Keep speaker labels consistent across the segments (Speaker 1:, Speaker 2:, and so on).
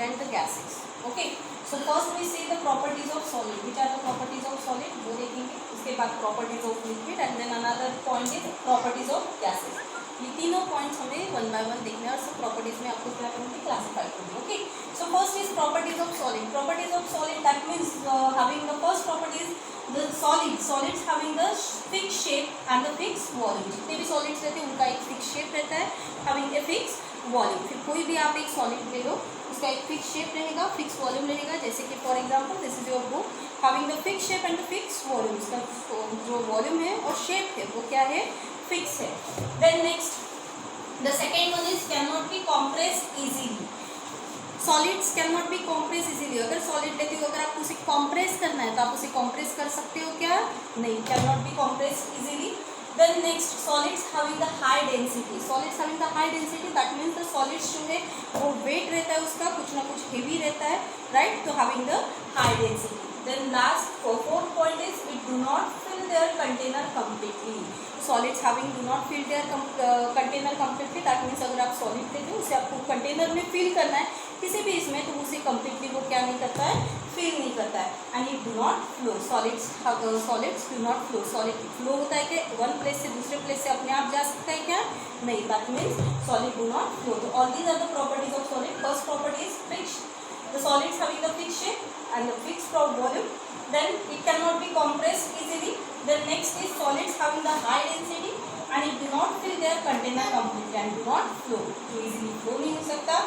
Speaker 1: and the gases. Okay, so first we see the properties of solid. Which are the properties of solid? वो देखेंगे. उसके बाद properties of liquid and then another point is properties of gases. ये तीनों points हमें one by one देखने और सब प्रॉपर्टीज में आपको क्या करूँगी, क्लासीफाई करूँगी. Okay, so first is properties of solid. Properties of solid that means having the first properties the solids having the fix shape and the fix volume. जितने भी सॉलिड्स रहते हैं उनका एक फिक्स शेप रहता है, हैविंग ए फिक्स वॉल्यूम. फिर कोई भी आप एक सॉलिड ले लो, उसका एक फिक्स शेप रहेगा, फिक्स वॉल्यूम रहेगा. जैसे कि for example this is your book having the fix shape and the fix volume. इसका जो वॉल्यूम है और शेप है वो क्या है, फिक्स है. Then next the second one is cannot be compressed easily. Solids cannot be compressed easily. अगर सॉलिड लेते हो, अगर आपको उसे कॉम्प्रेस करना है तो आप उसे कॉम्प्रेस कर सकते हो क्या, नहीं, cannot be compressed easily. Then next, solids having the high density. Solids having the high density that means the solids जो है वो वेट रहता है उसका, कुछ ना कुछ हेवी रहता है, राइट. तो having the high density. Then last fourth point is it do not fill their container completely. Solids having do not fill their container completely. That means अगर आप सॉलिड लेते हो उसे आपको कंटेनर में फिल करना है किसी भी इसमें, तो उसे कम्प्लीटली वो क्या नहीं करता है, फिल नहीं करता है. And it do not flow. Solids do not flow. Solid flow होता है कि वन प्लेस से दूसरे प्लेस से अपने आप जा सकता है क्या, नहीं. That means solid do not flow. तो all these are the properties of solid. First property is fix. The solids having the fixed shape and the fixed volume. Then it cannot be compressed easily. Then next is solids having the high density and it do not fill their container completely and do not flow. तो easily flow नहीं हो सकता.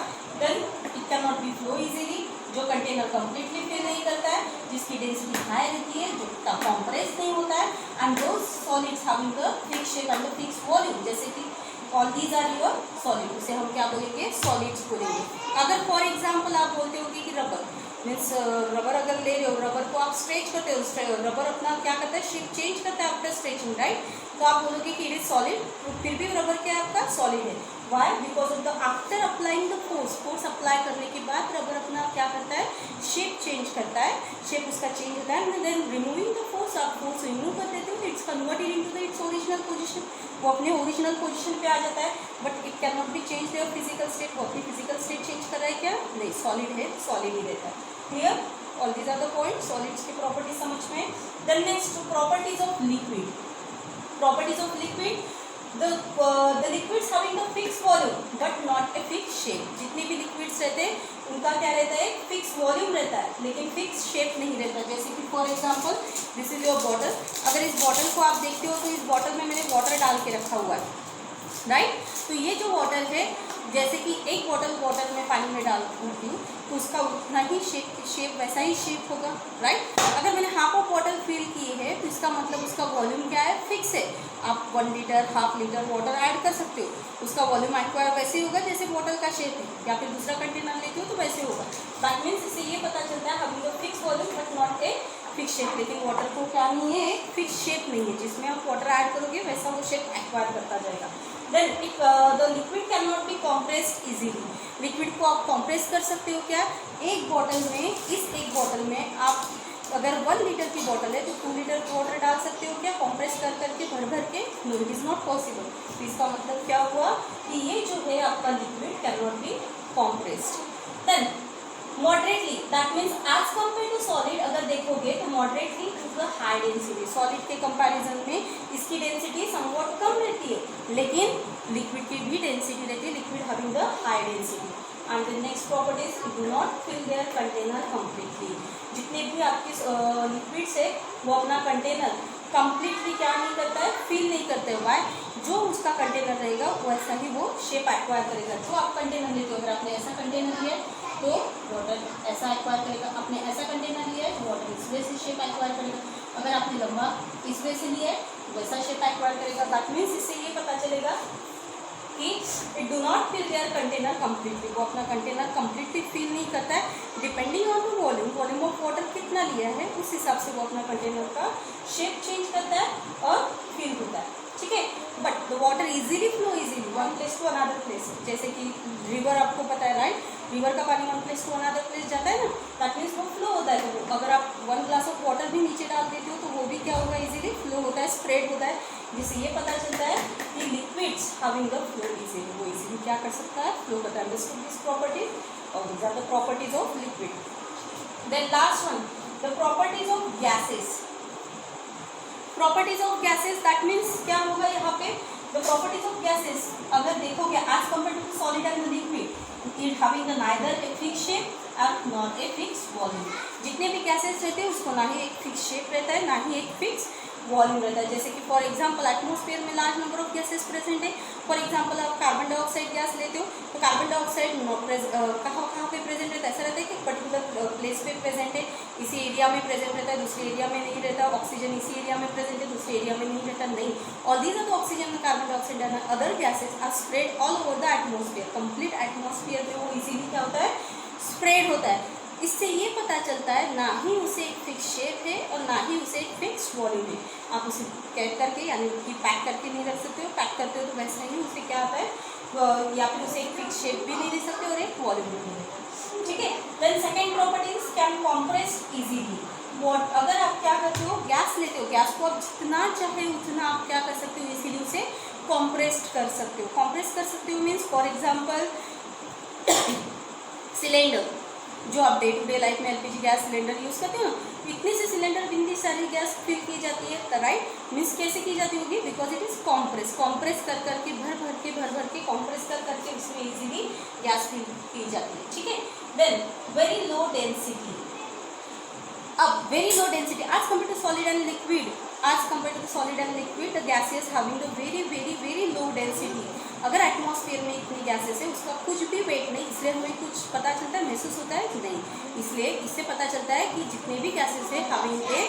Speaker 1: Then it cannot be flow easily. जो container completely fill नहीं करता है, जिसकी density high रहती है, जो compress नहीं होता है. And those solids having the fixed shape and the fixed volume. जैसे कि all these are your solid. उसे हम क्या बोलेंगे, सॉलिड्स बोलेंगे. अगर फॉर एग्जांपल आप बोलते हो कि रबर मीन्स रबर अगर ले रहे हो, रबर को आप स्ट्रेच करते हो, रबर अपना क्या करता है, शेप चेंज करता है आफ्टर स्ट्रेचिंग, राइट. तो आप बोलोगे कि इट इज सॉलिड, फिर भी रबर क्या है आपका, सॉलिड है. Why, because of the after applying the force apply करने के बाद रबर अपना क्या करता है, शेप चेंज करता है, शेप उसका चेंज होता है. देन रिमूविंग द फोर्स, आप फोर्स रिमूव कर देते हो, it's converted into the its original position. वो अपने ओरिजिनल पोजीशन पे आ जाता है. But it can not B change their physical state. वो अपनी फिजिकल स्टेट चेंज कर रहा है क्या, नहीं, सॉलिड है, सॉलिड ही रहता है. Clear, all these are the point. Solids की प्रॉपर्टी समझ में. Then next, properties of liquid. Properties of liquid. The liquids having the fixed volume but not a fixed shape. जितने भी liquids रहते हैं उनका क्या रहता है, fixed volume रहता है, लेकिन fixed shape नहीं रहता. जैसे कि for example this is your bottle. अगर इस बॉटल को आप देखते हो तो इस बॉटल में मैंने वाटर डाल के रखा हुआ है, राइट. तो ये जो वाटर है, जैसे कि एक वाटर में पानी में डाल देती हूँ तो उसका उतना ही शेप वैसा ही शेप होगा, राइट. अगर मैंने हाफ ऑफ वाटर फिल की है तो इसका मतलब उसका वॉल्यूम क्या है, फिक्स है. आप 1 litre half litre water add कर सकते हो, उसका वॉल्यूम एक्वायर वैसे ही होगा जैसे बॉटल का शेप है. या फिर दूसरा कंटेनर लेते हो तो वैसे होगा. दैट मीन्स इससे ये पता चलता है having a fixed volume but not a fixed shape. लेकिन वाटर को क्या नहीं है, फिक्स शेप नहीं है. जिसमें आप वाटर ऐड करोगे वैसा वो शेप एक्वायर करता जाएगा. Then the liquid can not be compressed easily. Liquid को आप कॉम्प्रेस कर सकते हो क्या, एक बॉटल में, इस एक बॉटल में आप अगर 1 लीटर की बॉटल है तो 2 लीटर वाटर डाल सकते हो क्या, कॉम्प्रेस कर करके भर के, no, it is not possible. तो इसका मतलब क्या हुआ कि ये जो है आपका liquid can not be compressed. Then moderately, that means as compare to solid अगर देखोगे तो moderately to the high density. Solid के कंपैरिजन में इसकी डेंसिटी समवॉट कम रहती है, लेकिन लिक्विड की भी डेंसिटी रहती है, liquid having the high density. And the next properties, do not fill their container completely. जितने भी आपके लिक्विड्स है वो अपना कंटेनर कम्प्लीटली क्या नहीं करता है, फिल नहीं करते हुआ है. जो उसका कंटेनर रहेगा वैसा ही वो शेप एक्वायर करेगा. जो आप कंटेनर लेते हो, अगर आपने ऐसा कंटेनर लिया है तो वाटर ऐसा एक्वायर करेगा, आपने ऐसा कंटेनर लिया है तो वाटर इस वे से शेप एक्वायर करेगा. अगर आपने लंबा इस वे से लिया है वैसा शेप एक्वायर करेगा. दैट मीन्स इससे ये पता चलेगा कि it do not fill their container completely. वो अपना कंटेनर कम्प्लीटली फिल नहीं करता है. Depending on the volume of water कितना लिया है उस हिसाब से वो अपना कंटेनर का शेप चेंज करता है और फिल होता है, ठीक है. But the water easily flow easily one place to another place. जैसे कि रिवर आपको पता है, राइट, रिवर का पानी one place to another place जाता है ना, दैट मीन्स वो फ्लो होता है. तो अगर आप 1 ग्लास ऑफ वाटर भी नीचे डाल देते हो तो वो भी क्या होगा, इजीली फ्लो होता है, स्प्रेड होता है. जिससे ये पता चलता है कि liquids having the flow easily, वो इजीली क्या कर सकता है, फ्लो करता है. Understood this property. All these are the properties of liquid. Then last one, the properties of gases. Properties of gases, that means क्या होगा यहाँ पे, the properties of gases अगर देखोगे as compared to the solid and the liquid, it having the neither a fixed shape and not a fixed volume. जितने भी gases रहते हैं उसको ना ही एक fixed shape रहता है ना ही एक fixed वॉल्यूम रहता है. जैसे कि फॉर एग्जांपल एटमॉस्फेयर में large number of gases present है. फॉर एग्जांपल आप कार्बन डाइऑक्साइड गैस लेते हो तो कार्बन डाइऑक्साइड कहाँ पे प्रेजेंट रहता है, ऐसा रहता है कि पर्टिकुलर प्लेस पे प्रेजेंट है, इसी एरिया में प्रेजेंट रहता है, दूसरे एरिया में नहीं रहता. ऑक्सीजन इसी एरिया में प्रेजेंट है, दूसरे एरिया में नहीं रहता. नहीं, all these are the oxygen, carbon dioxide and other gases are spread all over the atmosphere. Complete atmosphere में वो इजीली क्या होता है, स्प्रेड होता है. इससे ये पता चलता है ना ही उसे एक फिक्स शेप है और ना ही उसे एक फिक्स वॉल्यूम है. आप उसे कैट करके यानी कि पैक करके नहीं रख सकते हो. पैक करते हो तो वैसे ही उसे क्या होता है, या फिर उसे एक फिक्स शेप भी नहीं दे सकते और एक वॉल्यूम भी नहीं देते. ठीक है. Then second properties, can compress easily. What अगर आप क्या करते हो, गैस लेते हो, गैस को आप जितना चाहे उतना आप क्या कर सकते हो, इसीलिए उसे कॉम्प्रेस्ड कर सकते हो. कॉम्प्रेस कर सकते हो मीन्स फॉर एग्जाम्पल सिलेंडर, जो आप डे टू डे लाइफ में एलपीजी गैस सिलेंडर यूज़ करते हो ना, इतने से सिलेंडर में इतनी सारी गैस फिल की जाती है. राइट, मीन्स कैसे की जाती होगी, because it is compress. Compress कर करके भर के कॉम्प्रेस कर करके उसमें इजीली गैस फिल की जाती है. ठीक है. Then very low density. अब very low density as compare to solid and liquid, as compare to solid and liquid the gases having the very very very low density. अगर atmosphere में इतनी gases है उसका कुछ भी वेट नहीं, इसलिए हमें कुछ पता चलता है, महसूस होता है कि नहीं. इसलिए इससे पता चलता है कि जितने भी गैसेस है हैविंग ए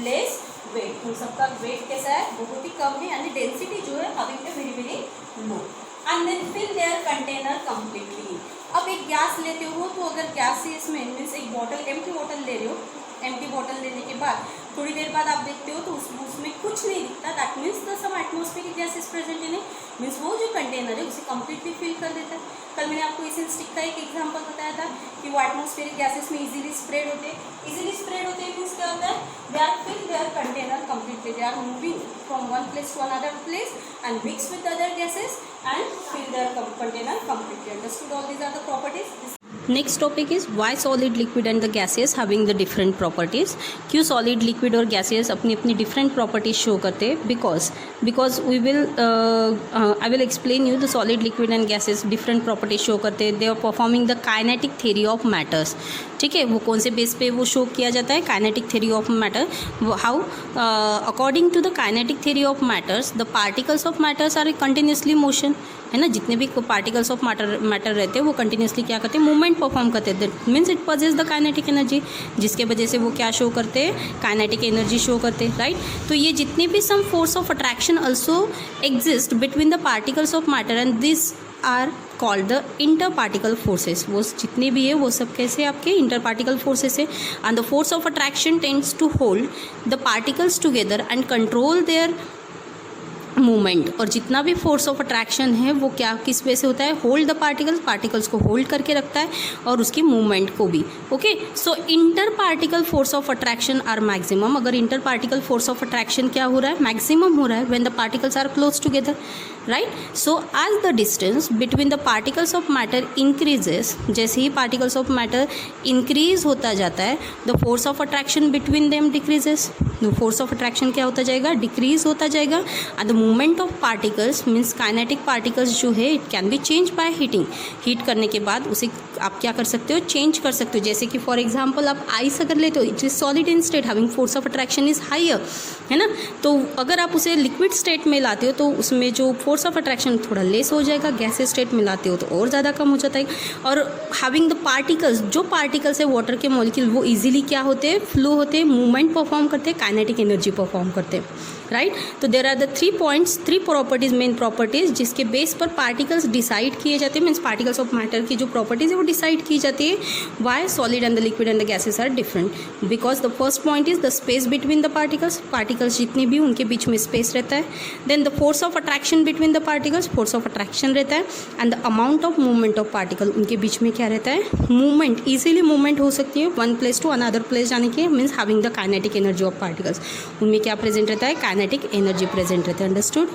Speaker 1: लेस वेट, उन सबका वेट कैसा है, बहुत ही कम है, यानी डेंसिटी जो है having a very very low. And then fill their container completely. अब एक गैस लेते हो तो अगर गैसेस में मीन्स एक बॉटल, एम्प्टी बॉटल ले रहे हो, एम्प्टी बॉटल लेने के बाद थोड़ी देर बाद आप देखते हो तो उसमें कुछ नहीं दिखता. That means the some atmospheric gases present in it. Means वो जो कंटेनर है उसे कम्प्लीटली फिल कर देता है. कल मैंने आपको इसेंट स्टिक का एक एग्जांपल बताया था कि वो एटमॉस्फेरिक गैसेस में इजीली स्प्रेड होते हैं. इजीली स्प्रेड होते हैं मीन्स क्या होता है, they are fill their container completely, they are moving from one place to another place and mix with other gases and fill their container completely. Understood? All these are the properties.
Speaker 2: Next topic is why solid liquid and the gases having the different properties. क्यों solid liquid और gases अपनी अपनी different properties show करते हैं. Because we will I will explain you the solid liquid and gases different properties show करते हैं. They are performing the kinetic theory of matters. ठीक है, वो कौन से बेस पे वो शो किया जाता है, kinetic theory of matter. How according to the kinetic theory of matters the particles of matters are continuously motion. है ना, जितने भी पार्टिकल्स ऑफ मैटर रहते हैं वो कंटिन्यूसली क्या करते हैं, मूवमेंट परफॉर्म करते हैं. That means it possess the kinetic energy, जिसके वजह से वो क्या शो करते हैं, काइनेटिक एनर्जी शो करते हैं. राइट. तो ये जितने भी some force of attraction also exist between the particles of matter and this are called the inter particle forces. वो जितने भी है वो सब कैसे आपके इंटर पार्टिकल फोर्सेस है. And the force of attraction tends to hold the particles together and control their movement. और जितना भी फोर्स ऑफ अट्रैक्शन है वो क्या किस वजह से होता है, होल्ड द पार्टिकल्स को होल्ड करके रखता है और उसकी मूवमेंट को भी. Okay. So inter particle force of attraction are maximum. अगर inter particle force of attraction क्या हो रहा है, मैक्सिमम हो रहा है when the particles are close together. Right. So as the distance between the particles of matter increases, जैसे ही पार्टिकल्स ऑफ मैटर इंक्रीज होता जाता है the force of attraction between them decreases. The force of attraction क्या होता जाएगा, decrease होता जाएगा. And the movement of particles means kinetic particles जो है it can be change by heating. Heat करने के बाद उसे आप क्या कर सकते हो, चेंज कर सकते हो. जैसे कि फॉर एग्जांपल आप आइस अगर लेते हो, it is solid in state having force of attraction is higher. है ना. तो अगर आप उसे लिक्विड स्टेट में लाते हो तो उसमें जो फोर्स ऑफ अट्रैक्शन थोड़ा लेस हो जाएगा. गैसेस स्टेट में लाते हो तो और ज़्यादा कम हो जाता है. और हैविंग द पार्टिकल्स, जो पार्टिकल्स है वाटर के मॉलिक्यूल वो इजीली क्या होते हैं, फ्लो होते हैं, मूवमेंट परफॉर्म करते हैं, काइनेटिक एनर्जी परफॉर्म करते हैं. राइट. तो there are the 3 points, 3 properties, main properties जिसके बेस पर पार्टिकल्स डिसाइड किए जाते हैं. मीन्स पार्टिकल्स ऑफ मैटर की जो प्रॉपर्टीज है वो डिसाइड की जाती है. Why solid and the liquid and the gases are different, because the first point is the space between the particles जितने भी उनके बीच में स्पेस रहता है. Then the force of attraction between the particles, force of attraction रहता है. And the amount of movement of particle, उनके बीच में क्या रहता है, मूवमेंट. ईजिली मूवमेंट हो सकती है one place to another place जाने के. Means having the kinetic energy of particles, उनमें क्या प्रेजेंट रहता है, काइनेटिक एनर्जी प्रेजेंट रहता है. अंडरस्टूड?